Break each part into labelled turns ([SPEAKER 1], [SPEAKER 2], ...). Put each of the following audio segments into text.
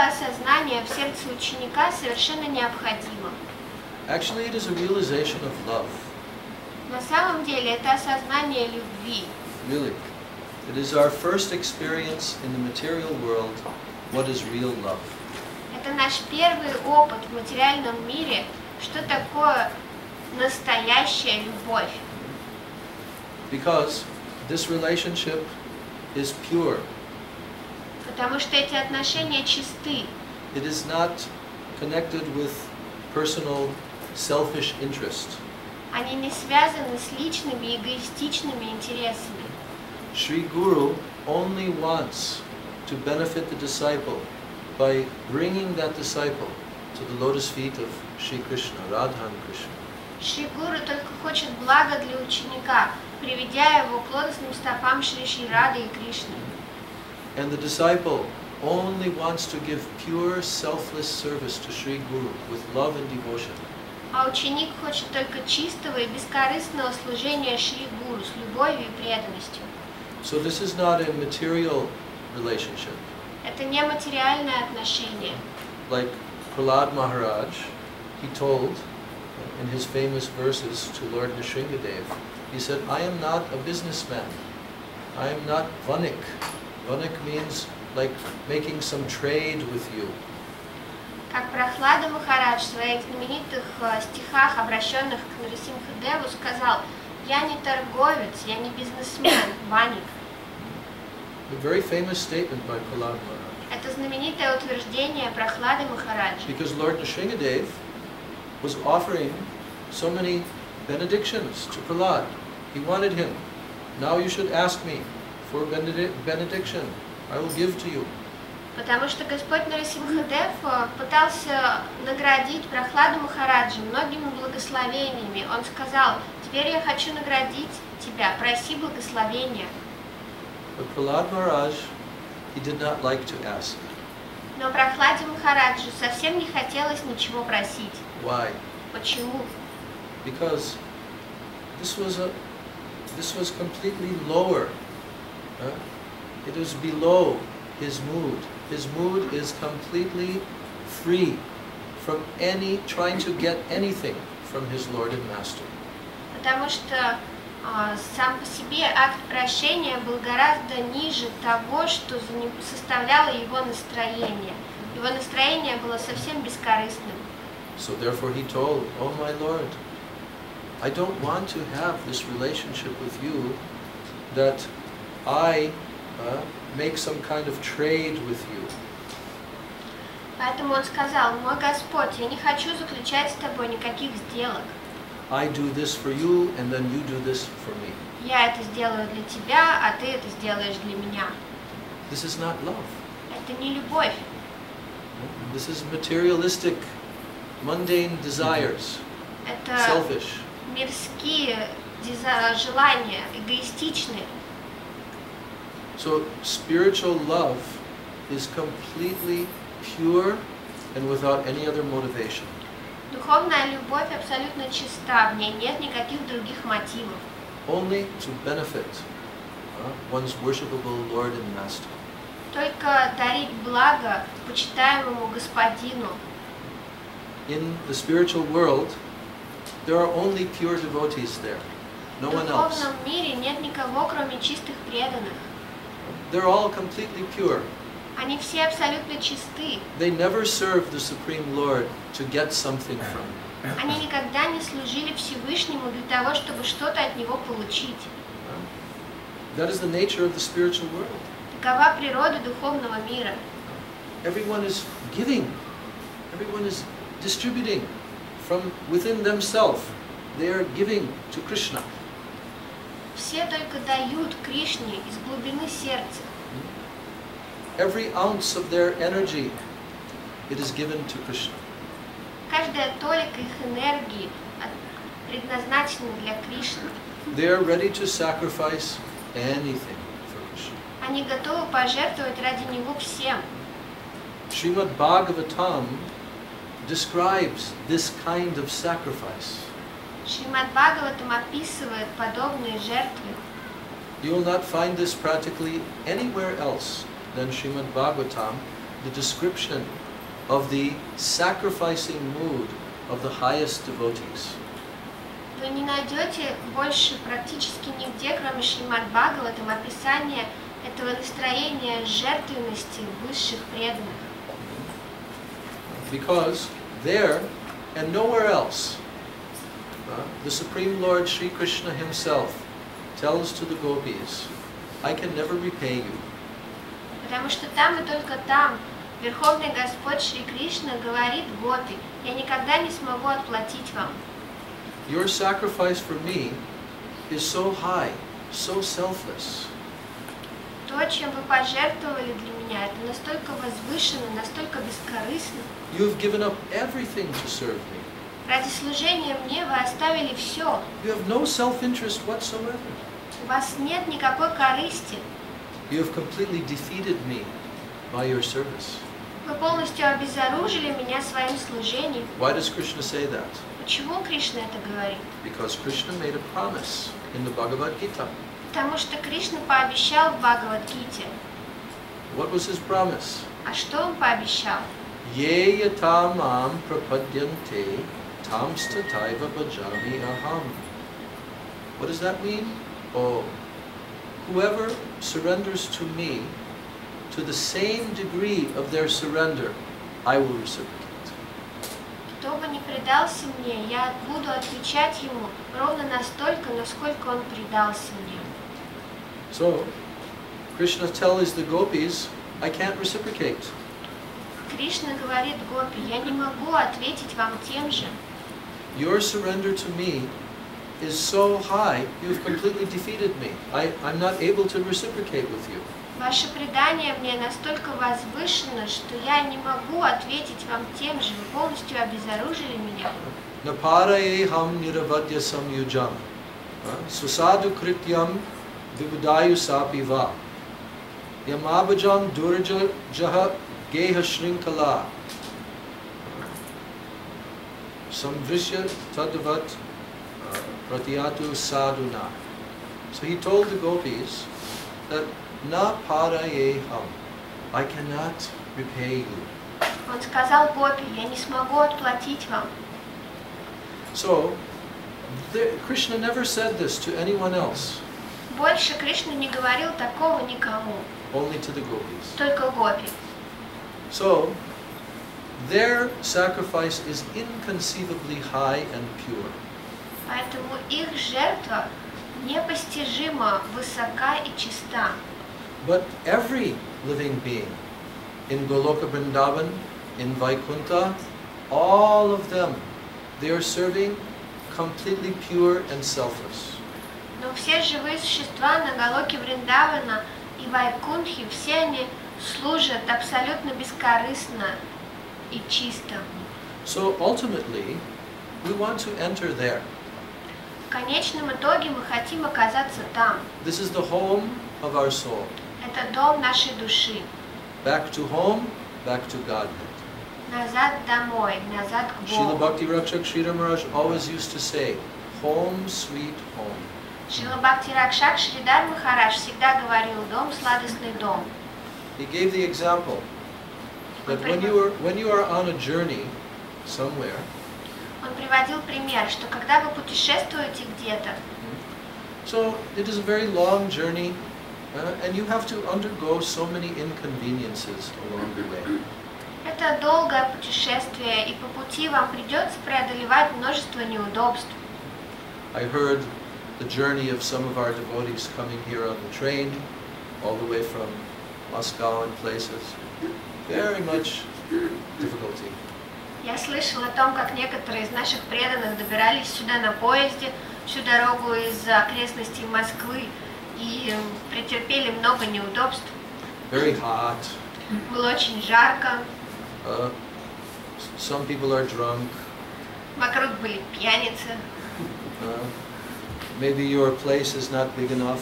[SPEAKER 1] это осознание в сердце ученика совершенно необходимо.
[SPEAKER 2] Actually, it is a realization of love.
[SPEAKER 1] На самом деле это осознание любви.
[SPEAKER 2] Really. It is our first experience in the material world what is real love.
[SPEAKER 1] Это наш первый опыт в материальном мире, что такое настоящая любовь.
[SPEAKER 2] Because this relationship is pure.
[SPEAKER 1] Потому что эти отношения чисты.
[SPEAKER 2] It is not connected with personal selfish interest.
[SPEAKER 1] Они не связаны с личными эгоистичными интересами.
[SPEAKER 2] Sri Guru only wants to benefit the disciple by bringing that disciple to the lotus feet of Shri Krishna, Radha and Krishna.
[SPEAKER 1] Шри Гуру только хочет блага для ученика, приведя его к лотосным стопам Шри Рады и Кришны.
[SPEAKER 2] And the disciple only wants to give pure, selfless service to Sri Guru with love and devotion.
[SPEAKER 1] А ученик хочет только чистого и бескорыстного служения Шри Гуру с любовью и преданностью.
[SPEAKER 2] So this is not a material relationship.
[SPEAKER 1] Это не материальное отношение.
[SPEAKER 2] Like Prahlad Maharaj, he told in his famous verses to Lord Nrsingadev, he said, I am not a businessman. I am not vanik. Vanik means like making some trade with you.
[SPEAKER 1] Как Прахлада Махарадж в своих знаменитых стихах, обращенных к Нарисимхадеву, сказал, я не торговец, я не бизнесмен, ваник.
[SPEAKER 2] A very famous statement by Prahlad Maharaj.
[SPEAKER 1] Это знаменитое утверждение Прахлады Махараджа.
[SPEAKER 2] Because Lord Nrsingadev was offering so many benedictions to Prahlad. He wanted him. Now you should ask me for benediction. I will give to you.
[SPEAKER 1] Потому что Господь Нарисимхадев пытался наградить Прахладу Махараджа многими благословениями. Он сказал, теперь я хочу наградить тебя, проси благословения.
[SPEAKER 2] But Prahlad Maharaj, he did not like to ask.
[SPEAKER 1] Но Прахладе Махараджу совсем не хотелось ничего просить.
[SPEAKER 2] Why?
[SPEAKER 1] Почему?
[SPEAKER 2] Because this was completely lower. It was below his mood. His mood is completely free from trying to get anything from his Lord and Master.
[SPEAKER 1] Потому что сам по себе акт прощения был гораздо ниже того, что составляло его настроение. Его настроение было совсем бескорыстным.
[SPEAKER 2] So therefore he told, oh my Lord, I don't want to have this relationship with you that I make some kind of trade with you.
[SPEAKER 1] Поэтому он сказал, мой Господь, я не хочу заключать с тобой никаких сделок.
[SPEAKER 2] I do this for you, and then you do this for me.
[SPEAKER 1] Я это сделаю для тебя, а ты это сделаешь для меня.
[SPEAKER 2] This is not love.
[SPEAKER 1] Это не любовь.
[SPEAKER 2] This is materialistic, mundane desires,
[SPEAKER 1] Это
[SPEAKER 2] selfish.
[SPEAKER 1] мирские желания, эгоистичные.
[SPEAKER 2] So spiritual love is completely pure and without any other motivation.
[SPEAKER 1] Духовная любовь абсолютно чиста, в ней нет никаких других мотивов.
[SPEAKER 2] Only to benefit one's worshipable Lord and Master.
[SPEAKER 1] Только дарить благо почитаемому Господину.
[SPEAKER 2] In the spiritual world, there are only pure devotees there, no one
[SPEAKER 1] В
[SPEAKER 2] else.
[SPEAKER 1] духовном мире нет никого, кроме чистых преданных.
[SPEAKER 2] They're all completely pure.
[SPEAKER 1] Они все абсолютно чисты.
[SPEAKER 2] They never serve the Supreme Lord to get something from him.
[SPEAKER 1] Они никогда не служили Всевышнему для того, чтобы что-то от Него получить.
[SPEAKER 2] That is the nature of the spiritual world.
[SPEAKER 1] Такова природа духовного мира.
[SPEAKER 2] Everyone is giving. Everyone is distributing from within themselves. They are giving to Krishna.
[SPEAKER 1] Все только дают Кришне из глубины сердца.
[SPEAKER 2] Every ounce of their energy, it is given to Krishna.
[SPEAKER 1] Каждая толика их энергии предназначена для Кришны.
[SPEAKER 2] They are ready to sacrifice anything for Krishna.
[SPEAKER 1] Они готовы пожертвовать ради Него всем.
[SPEAKER 2] Srimad Bhagavatam describes this kind of sacrifice.
[SPEAKER 1] Шримад Бхагаватам описывает подобные жертвы.
[SPEAKER 2] You will not find this practically anywhere else than Srimad Bhagavatam, the description of the sacrificing mood of the highest devotees.
[SPEAKER 1] Вы не найдете больше практически нигде, кроме Шримад Бхагаватам, описания этого настроения жертвенности высших преданных.
[SPEAKER 2] Because there and nowhere else, the Supreme Lord Sri Krishna himself tells to the gopis, I can never repay you.
[SPEAKER 1] Потому что там и только там Верховный Господь Шри Кришна говорит гопи, я никогда не смогу отплатить вам.
[SPEAKER 2] Your sacrifice for me is so high, so selfless.
[SPEAKER 1] То, чем вы пожертвовали для меня, это настолько возвышенно, настолько бескорыстно.
[SPEAKER 2] You have given up everything to serve me.
[SPEAKER 1] Ради служения мне вы оставили все.
[SPEAKER 2] You have no self-interest whatsoever.
[SPEAKER 1] У вас нет никакой корысти.
[SPEAKER 2] You have completely defeated me by your service.
[SPEAKER 1] Вы полностью обезоружили меня своим служением.
[SPEAKER 2] Why does Krishna say that?
[SPEAKER 1] Почему Кришна это говорит?
[SPEAKER 2] Because Krishna made a promise in the Bhagavad Gita.
[SPEAKER 1] Потому что Кришна пообещал в Бхагавад-гите.
[SPEAKER 2] What was his promise?
[SPEAKER 1] А что он пообещал?
[SPEAKER 2] Ye yatamam prapadyante tamstataiva bhajami aham. What does that mean? Oh, whoever surrenders to me, to the same degree of their surrender, I will reciprocate.
[SPEAKER 1] Кто бы ни предался мне, я буду отвечать ему ровно настолько, насколько он предался мне.
[SPEAKER 2] So, Krishna tells the gopis, I can't reciprocate.
[SPEAKER 1] Кришна говорит гопи, я не могу ответить вам тем же.
[SPEAKER 2] Your surrender to me is so high, you've completely defeated me. I'm not able to reciprocate with you.
[SPEAKER 1] Ваше предание мне настолько возвышено, что я не могу ответить вам тем же. Вы полностью обезоружили меня.
[SPEAKER 2] Naparaeham niravadya samyujam susadu krityam vibudayu sapiva yamabhajam durjaha geha shrinkala samvrishya tadvat pratyatu sadhuna. So he told the gopis that na parayeham, I cannot repay you.
[SPEAKER 1] Он сказал гопи, я не смогу отплатить вам.
[SPEAKER 2] So, Krishna never said this to anyone else.
[SPEAKER 1] Больше Кришна не говорил такого никому,
[SPEAKER 2] Only to the gopis.
[SPEAKER 1] только гопи.
[SPEAKER 2] So, their sacrifice is inconceivably high and pure.
[SPEAKER 1] Поэтому их жертва непостижимо высока и чиста.
[SPEAKER 2] But every living being in Goloka Vrindavan, in Vaikuntha, all of them, they are serving completely pure and selfless.
[SPEAKER 1] Но все живые существа на Галоке Вриндавана и Вайкунтхе, все они служат абсолютно бескорыстно и чисто.
[SPEAKER 2] So ultimately, we want to enter there.
[SPEAKER 1] В конечном итоге мы хотим оказаться там.
[SPEAKER 2] This is the home of our soul.
[SPEAKER 1] Это дом нашей души.
[SPEAKER 2] Back to home, back to Godhead.
[SPEAKER 1] Назад домой, назад к
[SPEAKER 2] Srila
[SPEAKER 1] Богу.
[SPEAKER 2] Bhakti Rakshak Sridhar Maharaj always used to say, home sweet home.
[SPEAKER 1] Шрила Бхакти Ракшак Шридар Махарадж всегда говорил: дом, сладостный дом.
[SPEAKER 2] He gave the example that when you are on a journey somewhere,
[SPEAKER 1] Он приводил пример, что когда вы путешествуете где-то,
[SPEAKER 2] so it is a very long journey, and you have to undergo so many inconveniences along the way.
[SPEAKER 1] это долгое путешествие, и по пути вам придется преодолевать множество неудобств.
[SPEAKER 2] I heard the journey of some of our devotees coming here on the train, all the way from Moscow and places. Very much difficulty.
[SPEAKER 1] Я слышал о том, как некоторые из наших преданных добирались сюда на поезде всю дорогу из окрестностей Москвы и претерпели много неудобств.
[SPEAKER 2] Very hot.
[SPEAKER 1] Было очень жарко,
[SPEAKER 2] Some people are drunk.
[SPEAKER 1] вокруг были пьяницы.
[SPEAKER 2] Maybe your place is not big enough.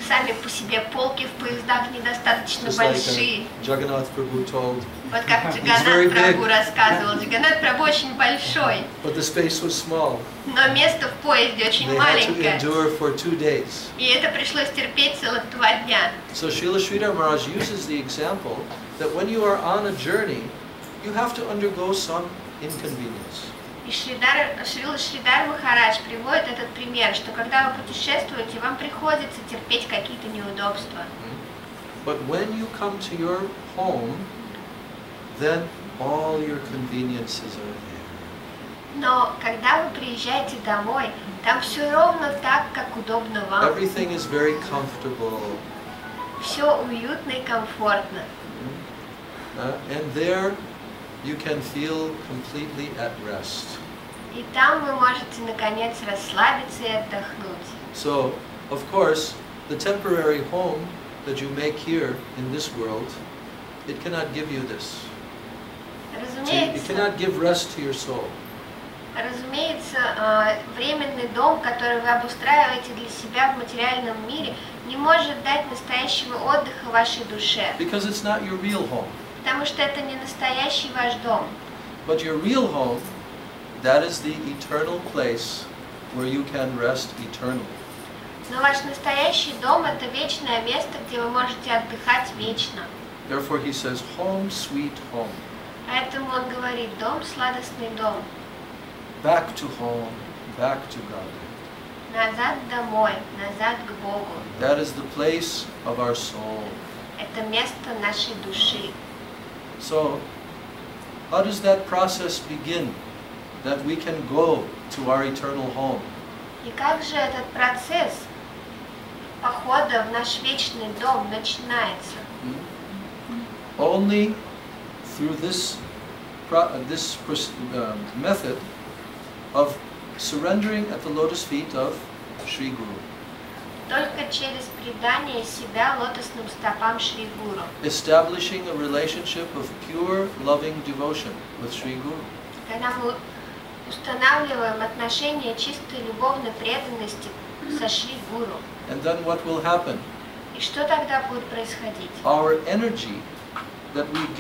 [SPEAKER 1] Сами по себе полки в поездах недостаточно
[SPEAKER 2] Just like
[SPEAKER 1] большие.
[SPEAKER 2] Jagannath Prabhu told.
[SPEAKER 1] Вот как
[SPEAKER 2] very
[SPEAKER 1] Джаганнат Прабху
[SPEAKER 2] big.
[SPEAKER 1] рассказывал. Джаганнат Прабху очень большой,
[SPEAKER 2] But the space was small.
[SPEAKER 1] но место в поезде очень
[SPEAKER 2] They had to
[SPEAKER 1] маленькое.
[SPEAKER 2] endure for 2 days.
[SPEAKER 1] И это пришлось терпеть целых 2 дня.
[SPEAKER 2] So Srila Sridhar Maharaj uses the example that when you are on a journey, you have to undergo some inconvenience.
[SPEAKER 1] И Шрила Шридар Махарадж приводит этот пример, что когда вы путешествуете, вам приходится терпеть какие-то неудобства.
[SPEAKER 2] But when you come to your home, then all your conveniences are there.
[SPEAKER 1] Но когда вы приезжаете домой, там все ровно так, как удобно вам.
[SPEAKER 2] Everything is very comfortable.
[SPEAKER 1] Все уютно и комфортно.
[SPEAKER 2] And there you can feel completely at rest.
[SPEAKER 1] И там вы можете наконец расслабиться и отдохнуть.
[SPEAKER 2] So, of course, the temporary home that you make here in this world, it cannot give you this. It cannot give rest to your soul.
[SPEAKER 1] Разумеется, временный дом, который вы обустраиваете для себя в материальном мире, не может дать настоящего отдыха вашей душе.
[SPEAKER 2] Because it's not your real home.
[SPEAKER 1] Потому что это не настоящий ваш дом.
[SPEAKER 2] But your real home, that is the eternal place where you can rest eternally.
[SPEAKER 1] Но ваш настоящий дом – это вечное место, где вы можете отдыхать вечно.
[SPEAKER 2] Therefore he says, home, sweet home.
[SPEAKER 1] Поэтому он говорит, дом, сладостный дом.
[SPEAKER 2] Back to home, back to God.
[SPEAKER 1] Назад домой, назад к Богу.
[SPEAKER 2] That is the place of our soul.
[SPEAKER 1] Это место нашей души.
[SPEAKER 2] So, how does that process begin, that we can go to our eternal home?
[SPEAKER 1] И как же этот процесс похода в наш вечный дом начинается?
[SPEAKER 2] Only through this method of surrendering at the lotus feet of Sri Guru.
[SPEAKER 1] Только через предание себя лотосным стопам Шри Гуру.
[SPEAKER 2] Establishing a relationship of pure, loving devotion with Sri Guru.
[SPEAKER 1] Когда мы устанавливаем отношения чистой любовной преданности со Шри Гуру.
[SPEAKER 2] And then what will happen?
[SPEAKER 1] И что тогда будет происходить?
[SPEAKER 2] Our energy that we give